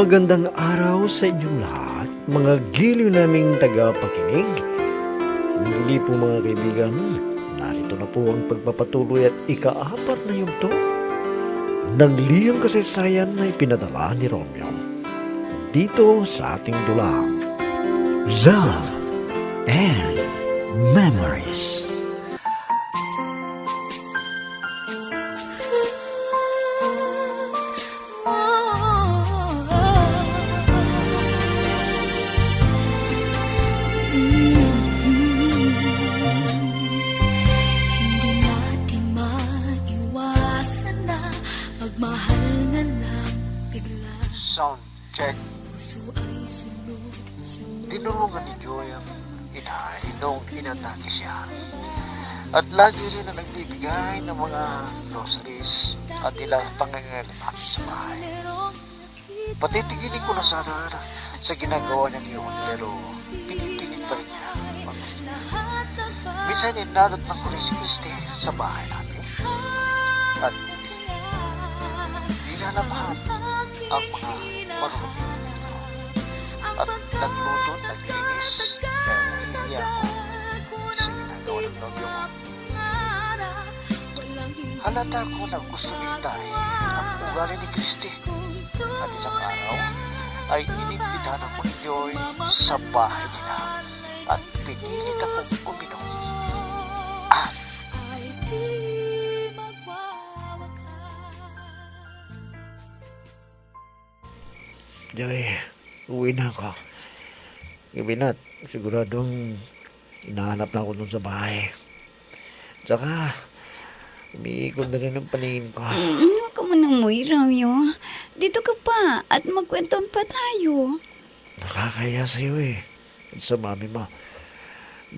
Magandang araw sa inyong lahat, mga giliw naming tagapakinig. Muli po mga kaibigan, narito na po ang pagpapatuloy at ika-4 na yugto ng liham kasaysayan na ipinadala ni Romeo dito sa ating dulang Love and Memories. Sound check. Tinulungan ni Joy ang inay noong inatake siya. At lagi rin na nagbibigay ng mga groceries at ilang pangangailangan sa bahay. Patitigilin ko na sana sa ginagawa niya ngayon, pero pinipilit pa rin niya ang gusto niya. Minsan inadatnan ko rin si Christy sa bahay namin. At nilalamahan ang mga marunong nito. At nagluto, naglinis, dahil nahihiya ko sa ginagawa ng nobyo ko. Halata ko na gusto nitay ang ugali ni Christy. At isang araw ay inimbitahan ako ni Joy sa bahay nila at pinilit akong uminom. At Joy, uwi na ako. Gabi na, siguradong hinahanap na ako dun sa bahay. Tsaka, umiikot na rin ang paningin ko. Huwag ka munang umuwi, Romeo. Dito ka pa at magkwentuhan pa tayo. Nakakaya sa'yo eh. At sa mami mo,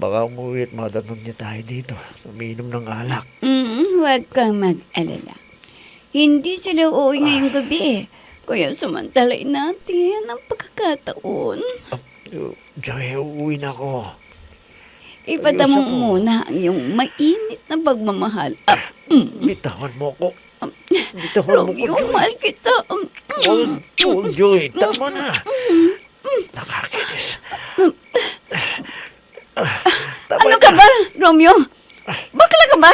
baka umuwi at madanon niya tayo dito. Umiinom ng alak. Huwag kang mag-alala. Hindi sila uuwi ngayong gabi eh. Kaya samantalain natin ang pagkakataon. Joy, uuwi na ako. Ipadama Ayos ako. muna ang iyong mainit na pagmamahal. Bitawan mo ako. Bitawan mo ko, Romeo, Joy. mahal kita. Oh, Joy, tama na. Nakakinis. Tama Ano na. ka ba, Romeo? Bakla ka ba?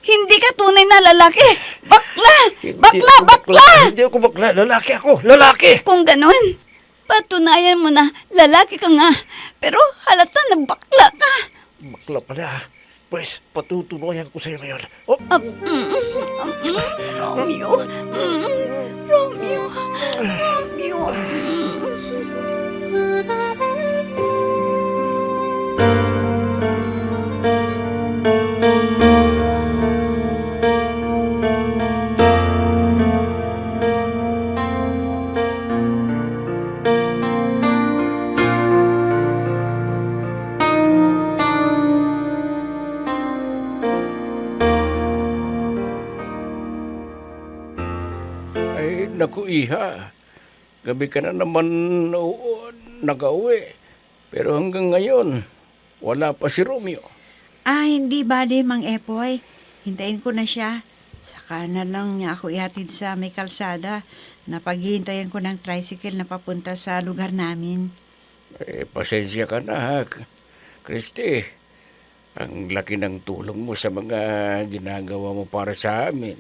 Hindi ka tunay na lalaki. Bakla! Bakla! Hindi ako bakla. Lalaki ako. Lalaki! Kung ganun, patunayan mo na lalaki ka nga. Pero halata na bakla ka. Bakla pala. Pues, patutuloyan ko sa'yo ngayon. Oh, Romeo. Romeo. Romeo. Ay, naku iha. Gabi ka na naman nag-uwi. Pero hanggang ngayon, wala pa si Romeo. Hindi bale, Mang Epoy. Hintayin ko na siya. Saka na lang niya ako ihatid sa may kalsada na paghihintayin ko ng tricycle na papunta sa lugar namin. Pasensya ka na ha, Christy. Ang laki ng tulong mo sa mga ginagawa mo para sa amin.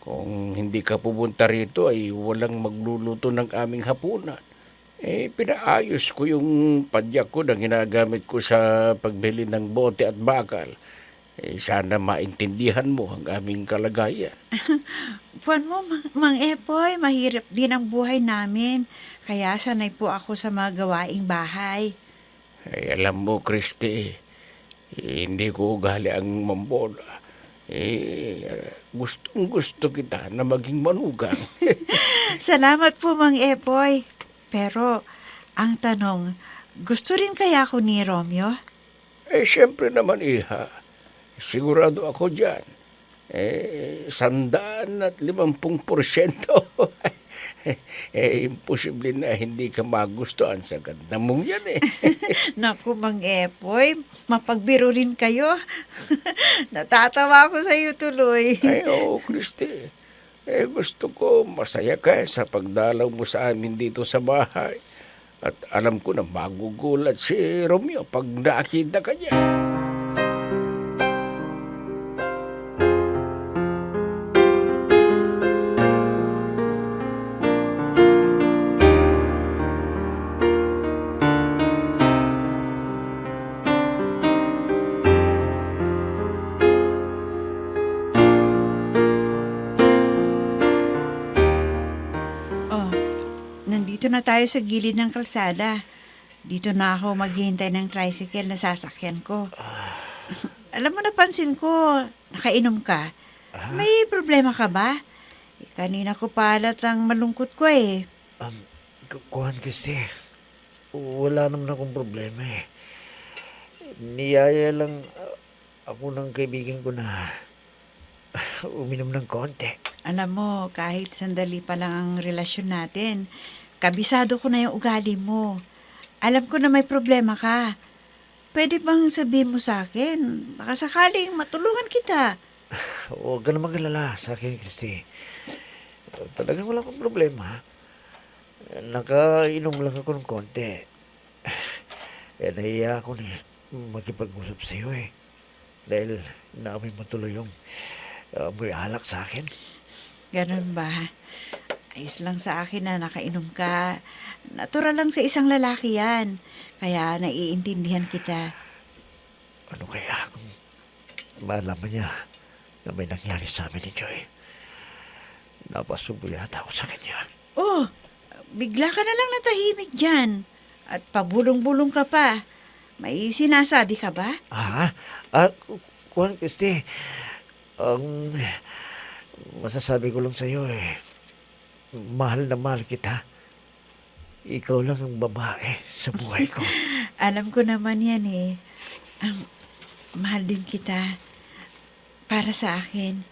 Kung hindi ka pupunta rito ay walang magluluto ng aming hapunan. Pinaayos ko yung padyak ko na ginagamit ko sa pagbili ng bote at bakal. Sana maintindihan mo ang aming kalagayan. Puwan mo, Mang Epoy, mahirap din ang buhay namin. Kaya sanay po ako sa mga gawaing bahay. Alam mo, Christy, hindi ko ugali ang mambola. Gustong gusto kita na maging manugang. Salamat po, Mang Epoy. Pero, ang tanong, gusto rin kaya ako ni Romeo? Siyempre naman, iha. Sigurado ako dyan. 150%. Imposible na hindi ka magustuhan sa ganda mong yan eh. Naku, Mang Epoy, mapagbiro rin kayo. Natatawa ako sa iyo tuloy. Ay, oo, Christy. Gusto ko masaya ka sa pagdalaw mo sa amin dito sa bahay. At alam ko na magugulat si Romeo pag nakita ka niya. Oh, nandito na tayo sa gilid ng kalsada. Dito na ako maghihintay ng tricycle na sasakyan ko. Alam mo, napansin ko, nakainom ka. May problema ka ba? Kanina ko palat ang malungkot ko eh. Kuhan, Christy. Wala naman akong problema eh. Niyaya lang ako ng kaibigan ko na uminom ng konti. Alam mo, kahit sandali pa lang ang relasyon natin, kabisado ko na yung ugali mo. Alam ko na may problema ka. Pwede bang sabihin mo sa akin? Baka sakaling matulungan kita. Huwag ka na magalala sa akin, Christy. Talagang wala akong problema. Nakainom lang ako ng konti. Nahiya ako na makipag-usap sa iyo eh. Dahil naamoy mo tuloy yung amoy alak sa akin. Ganun ba? Ayos lang sa akin na nakainom ka. Natural lang sa isang lalaki yan. Kaya naiintindihan kita. Ano kaya kung malaman niya na may nangyari sa amin ni Joy? Napasubo yata ako sa kanya. Oh, bigla ka na lang natahimik dyan. At pabulong-bulong ka pa. May sinasabi ka ba? Kuhan, Christy. Ang masasabi ko lang sa iyo eh, mahal na mahal kita. Ikaw lang ang babae sa buhay ko. Alam ko naman yan eh. Mahal din kita. Para sa akin,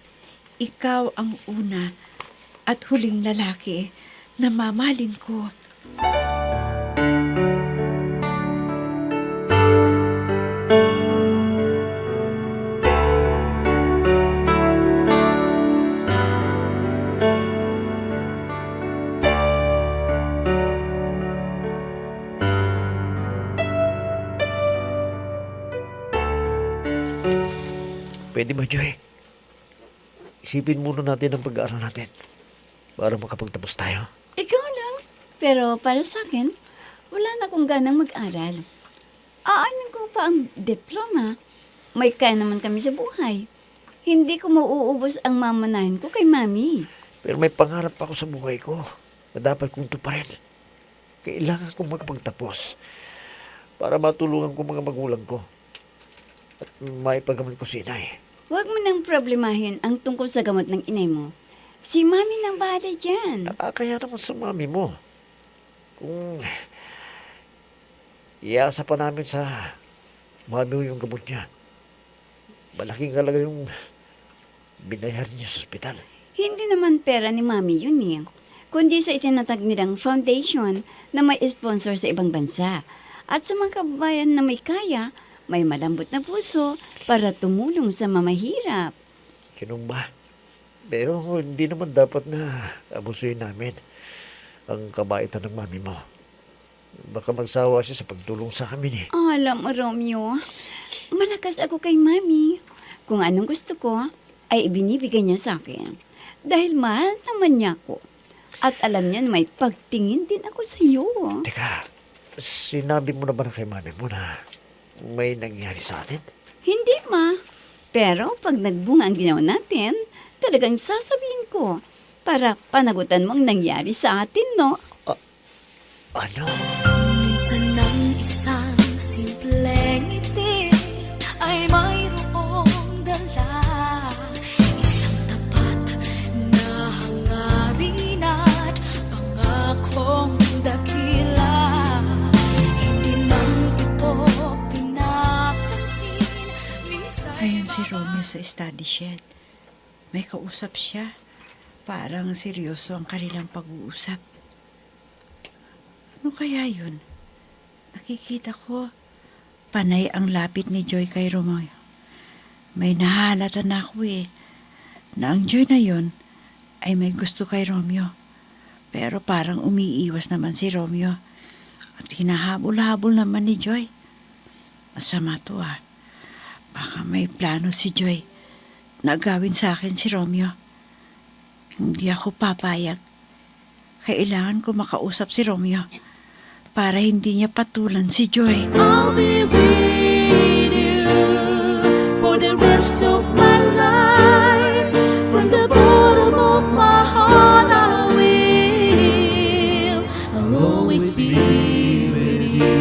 ikaw ang una at huling lalaki na mamahalin ko. Pwede ba, Joy? Isipin muna natin ang pag-aaral natin para makapagtapos tayo. Ikaw lang. Pero para sa akin, wala na akong ganang mag-aral. Aanin ko pa ang diploma. May kaya naman kami sa buhay. Hindi ko mauubos ang mamanahin ko kay Mami. Pero may pangarap pa ako sa buhay ko na dapat kong tuparin. Kailangan kong makapagtapos para matulungan ko mga magulang ko at maipagamot ko si inay. Huwag mo nang problemahin ang tungkol sa gamot ng inay mo. Si Mami nang bahala dyan. Nakakaya naman sa mami mo. Kung iasa pa namin sa mami mo yung gamot niya, malaking halaga yung binayaran niya sa ospital. Hindi naman pera ni Mami yun eh. Kundi sa itinatag nilang foundation na may sponsor sa ibang bansa. At sa mga kababayan na may kaya, may malambot na puso para tumulong sa mamahirap. Kinumba. Pero hindi naman dapat na abusuin namin ang kabaitan ng mami mo. Baka magsawa siya sa pagtulong sa amin eh. Alam mo, Romeo, malakas ako kay Mami. Kung anong gusto ko, ay ibinibigay niya sa akin. Dahil mahal naman niya ako. At alam niya na may pagtingin din ako sa iyo. Teka, sinabi mo na ba na kay mami mo na may nangyari sa atin? Hindi, Ma. Pero pag nagbunga ang ginawa natin, talagang sasabihin ko para panagutan mo ang nangyari sa atin, no? Ano? Minsan ng isang simpleng ngiti ay mayroong dala. Isang tapat na hangarin at pangakong dakila. Hindi man ito pinapansin. Minsan Ayun si Romeo sa study shed. May kausap siya. Parang seryoso ang kanilang pag-uusap. Ano kaya yun? Nakikita ko, panay ang lapit ni Joy kay Romeo. May nahalata na ako eh, na ang Joy na yun ay may gusto kay Romeo. Pero parang umiiwas naman si Romeo. At hinahabol-habol naman ni Joy. Masama to ah. Baka may plano si Joy na gawin sa akin si Romeo. Hindi ako papayag. Kailangan ko makausap si Romeo para hindi niya patulan si Joy. I'll be with you for the rest of my life. From the bottom of my heart, I will. I'll always be with you.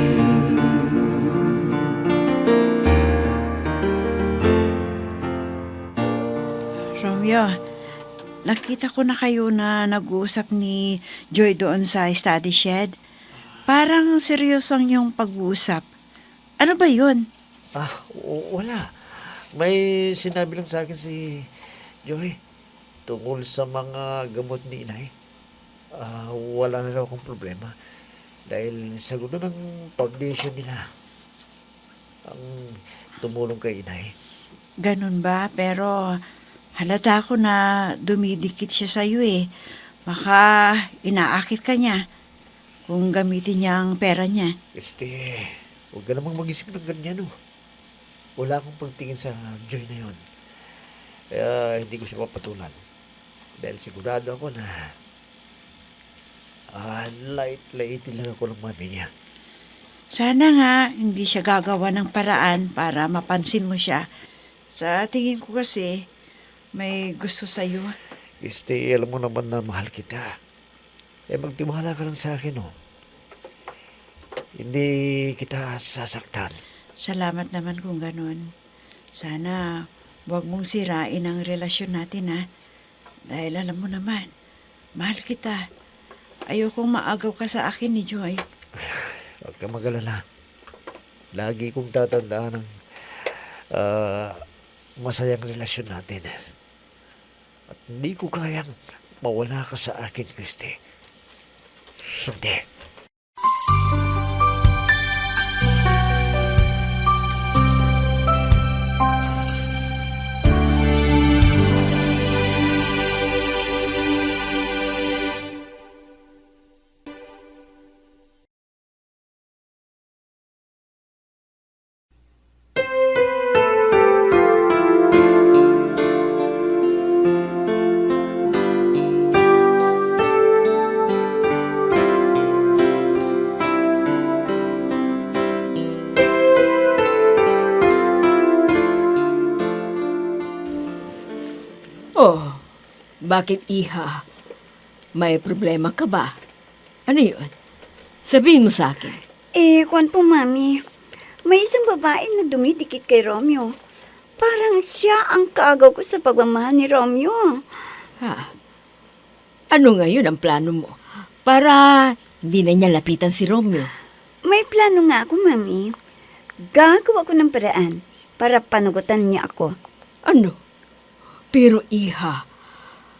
Romeo, nakita ko na kayo na nag-uusap ni Joy doon sa study shed. Parang seryoso ang yung pag-uusap. Ano ba yun? Wala. May sinabi lang sa akin si Joy tungkol sa mga gamot ni inay. Wala na raw akong problema dahil sagot na ng foundation nila ang tumulong kay inay. Ganun ba? Pero halata ko na dumidikit siya sa iyo eh. Baka inaakit ka niya kung gamitin niya ang pera niya. Huwag ka namang mag-isip ng ganyan, no? Wala akong pagtingin sa Joy na yon. Kaya hindi ko siya mapatulan. Dahil sigurado ako na light-lightin lang ako ng mami niya. Sana nga hindi siya gagawa ng paraan para mapansin mo siya. Sa tingin ko kasi may gusto sa iyo. Alam mo naman na mahal kita. Magtiwala ka lang sa akin, no? Hindi kita sasaktan. Salamat naman kung ganun. Sana huwag mong sirain ang relasyon natin ha. Dahil alam mo naman, mahal kita. Ayokong maagaw ka sa akin ni Joy. Huwag ka mag-alala. Lagi kong tatandaan ang masayang relasyon natin. At hindi ko kayang mawala ka sa akin, Christy. Hindi. Oh, bakit iha? May problema ka ba? Ano yun? Sabihin mo sa akin. Kwan po, Mami. May isang babae na dumidikit kay Romeo. Parang siya ang kaagaw ko sa pagmamahal ni Romeo. Ha? Ano ngayon ang plano mo? Para hindi na niya lapitan si Romeo. May plano nga ako, Mami. Gagawa ko ng paraan para panugutan niya ako. Ano? Pero iha,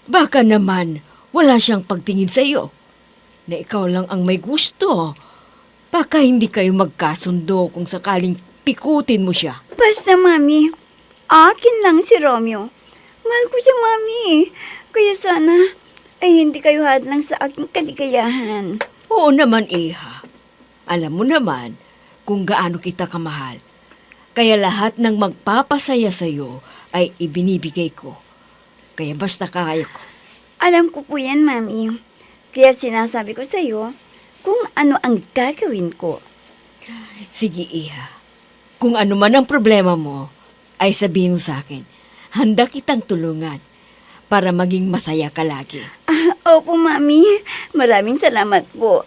baka naman wala siyang pagtingin sa iyo. Na ikaw lang ang may gusto. Baka hindi kayo magkasundo kung sakaling pikutin mo siya. Basta, Mami, akin lang si Romeo. Mahal ko siya, Mami. Kaya sana ay hindi kayo hadlang sa aking kaligayahan. Oo naman, iha. Alam mo naman kung gaano kita kamahal. Kaya lahat ng magpapasaya sa iyo ay ibinibigay ko. Kaya basta kaya ko. Alam ko po yan, Mami. Kaya sinasabi ko sa iyo kung ano ang gagawin ko. Sige, iha. Kung ano man ang problema mo, ay sabihin mo sa akin. Handa kitang tulungan para maging masaya ka lagi. Opo, Mami. Maraming salamat po.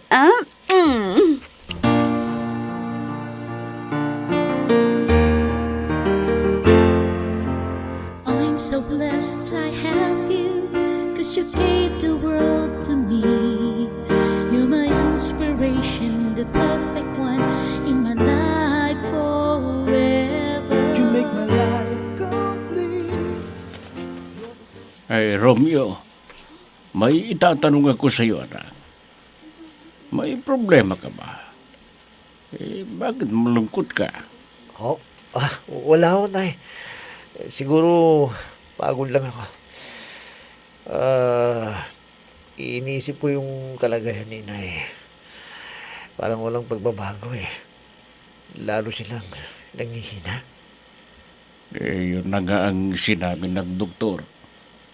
I'm so blessed I have you, 'cause you gave the world to me. You're my inspiration, the perfect one in my life forever. You make my life complete. Ay, Romeo, may itatanong ako sa iyo, anak. May problema ka ba? Bakit malungkot ka? Wala ako, Nay. Siguro pagod lang ako. Iniisip ko yung kalagayan ni inay. Parang walang pagbabago eh. Lalo silang nangihina. Yun na nga ang sinabi ng doktor.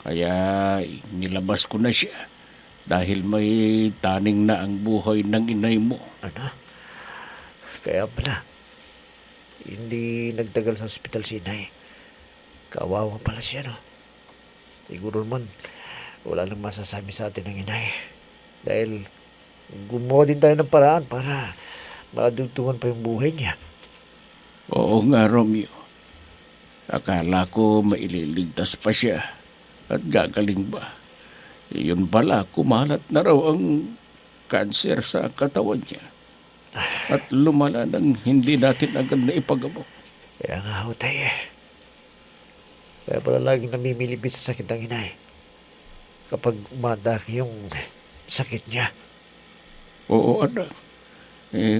Kaya nilabas ko na siya dahil may taning na ang buhay ng inay mo. Ano? Kaya pala, hindi nagtagal sa ospital si inay. Kawawa pala siya, no? Siguro naman, wala nang masasabi sa atin ng inay. Dahil gumawa din tayo ng paraan para madugtungan pa yung buhay niya. Oo nga, Romeo. Akala ko maililigtas pa siya at gagaling ba. Iyon pala, kumalat na raw ang kanser sa katawan niya. At lumala nang hindi natin agad na ipagamot. Kaya nga ho tayo eh. Kaya pala laging namimilipit sa sakit ng inay. Kapag umadaki yung sakit niya. Oo, anak.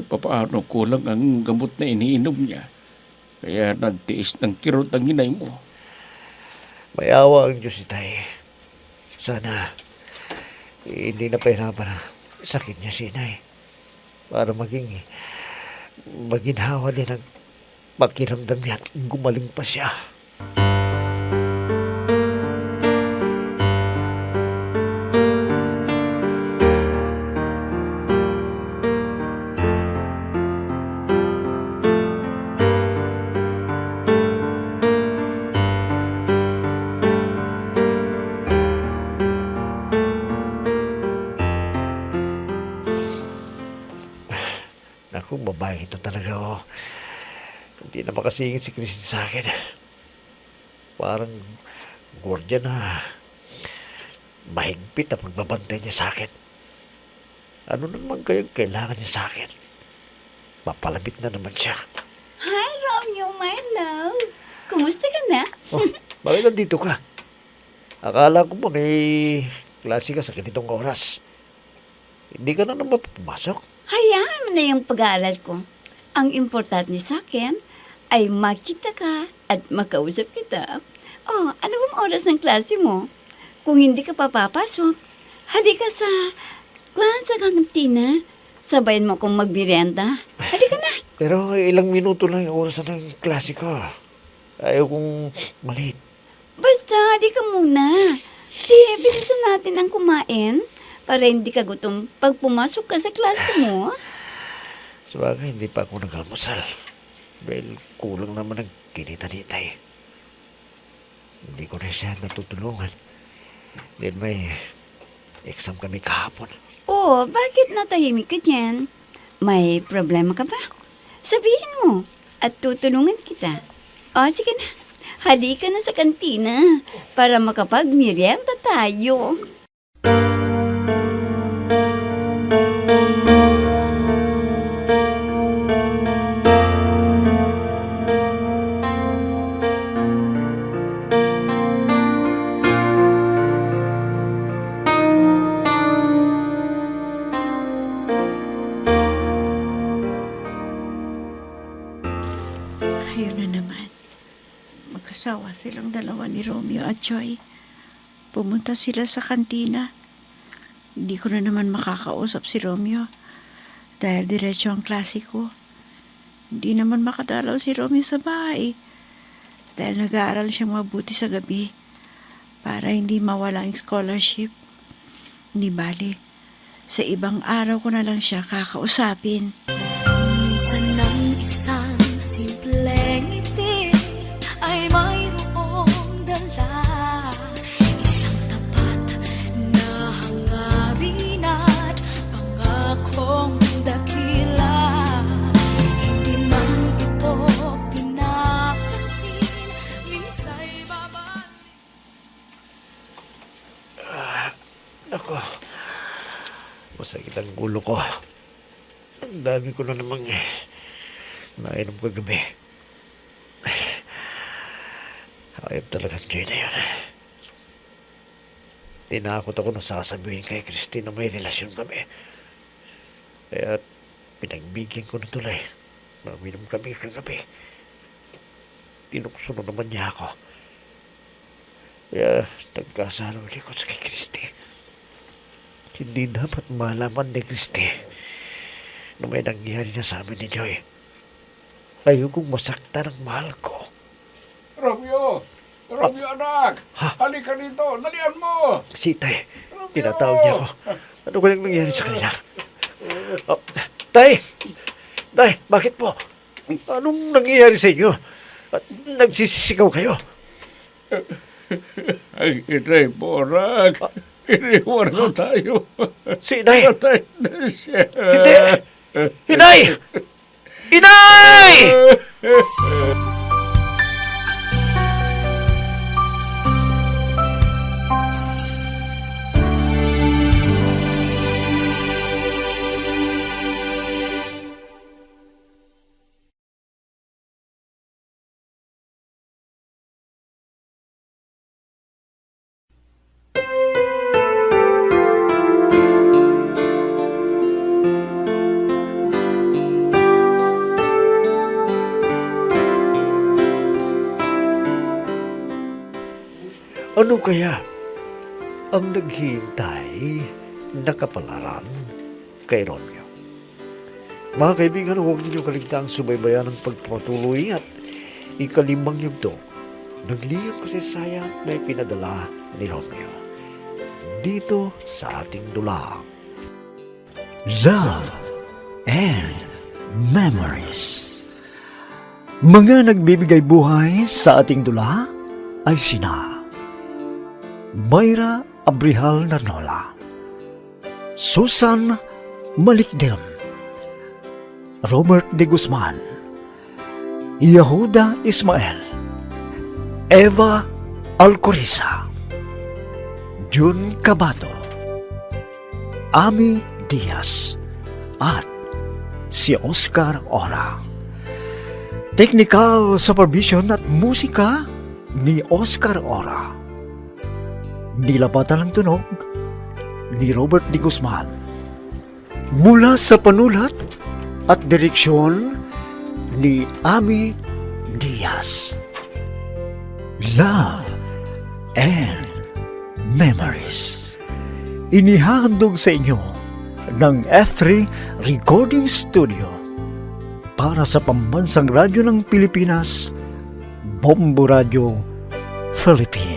Papaano kulang ang gamot na iniinom niya? Kaya nagtiis ng kirot ang inay mo. May awa ang Diyos si tayo. Sana hindi na pahirapan ang sakit niya si inay. Para maging maginhawa din ang pakiramdam niya at gumaling pa siya. Naku, babae ito talaga oh. Hindi na makasingit si Christy sa akin. Parang gordya na mahigpit na pagbabantay niya sa akin. Ano naman kayang kailangan niya sa akin? Mapalapit na naman siya. Hi, Romeo, my love. Kumusta ka na? Oh, bakit nandito ka? Akala ko ba may klase ka sa ganitong oras? Hindi ka na naman pumasok? Hayaan mo na yung pag-aaral ko. Ang importante sa akin ay makita ka at makausap kita. Oh, ano bang oras ng klase mo? Kung hindi ka papapasok, halika sa klase kantina. Sabayan mo kong magmerienda. Halika na. Pero ilang minuto lang yung oras ng klase ko. Ayaw kong malit. Basta, halika muna. Di, bilisan natin ang kumain para hindi ka gutom pag pumasok ka sa klase mo. Sabagay, hindi pa ako nag-almusal. Dahil kulang naman ang kinita ni Tay. Hindi ko na siya natutulungan. Dahil may exam kami kahapon. Oh, bakit natahimik ka dyan? May problema ka ba? Sabihin mo at tutulungan kita. O, sige na. Halika na sa kantina para makapag-merienda tayo. Ayun na naman. Magkasawa silang dalawa ni Romeo at Joy. Pumunta sila sa kantina. Hindi ko na naman makakausap si Romeo dahil diretso ang klase ko. Hindi naman makadalaw si Romeo sa bahay dahil nag-aaral siyang mabuti sa gabi para hindi mawala ang scholarship. Hindi bali. Sa ibang araw ko na lang siya kakausapin. Minsan ng isang simpleng ngiti ay mayroong dala, isang tapat na hangarin at pangakong dakila. Hindi man ito pinapansin, minsa'y babalik. Ako, masakit ang ulo ko. Ang dami ko na namang nainom kagabi. Hayop talaga ang Joy na yun. Tinakot ako na sasabihin kay Christine na may relasyon kami. Kaya pinagbigyan ko na tuloy. Naminom kami kagabi. Tinukso na naman niya ako. Kaya nagkasalo ko sa kay Christy. Hindi dapat malaman ni Christy na may nangyari na sa amin ni Joy. Ayokong masaktan ang mahal ko. Romeo! Romeo, anak! Halika dito! Dalian mo! Si Tay, tinatawag niya ako. Ano kayang nangyari sa kanila? Oh, Tay! Tay, bakit po? Anong nangyayari sa inyo? At nagsisisigaw kayo? Ang inay mo, anak. Iniwan na tayo. Si Inay! Patay na siya. Hindi! Inay! Inay! Ano kaya ang naghihintay na kapalaran kay Romeo? Mga kaibigan, huwag ninyo kaligtaang subaybayan ang pagpatuloy at ikalimang yugto ng liham kasaysayan na ipinadala ni Romeo dito sa ating dulang. Love and Memories. Mga nagbibigay buhay sa ating dula ay sina Mayra Abrihal Narnola, Susan Malikdem, Robert de Guzman, Yehuda Ismael, Eva Alcoriza, Jun Cabato, Ami Diaz, at si Oscar Ora. Technical supervision at musika ni Oscar Ora. Nilapatan ng tunog ni Robert de Guzman. Mula sa panulat at direksyon ni Ami Diaz. Love and Memories. Inihahandog sa inyo ng F3 Recording Studio para sa Pambansang Radyo ng Pilipinas, Bombo Radio, Philippines.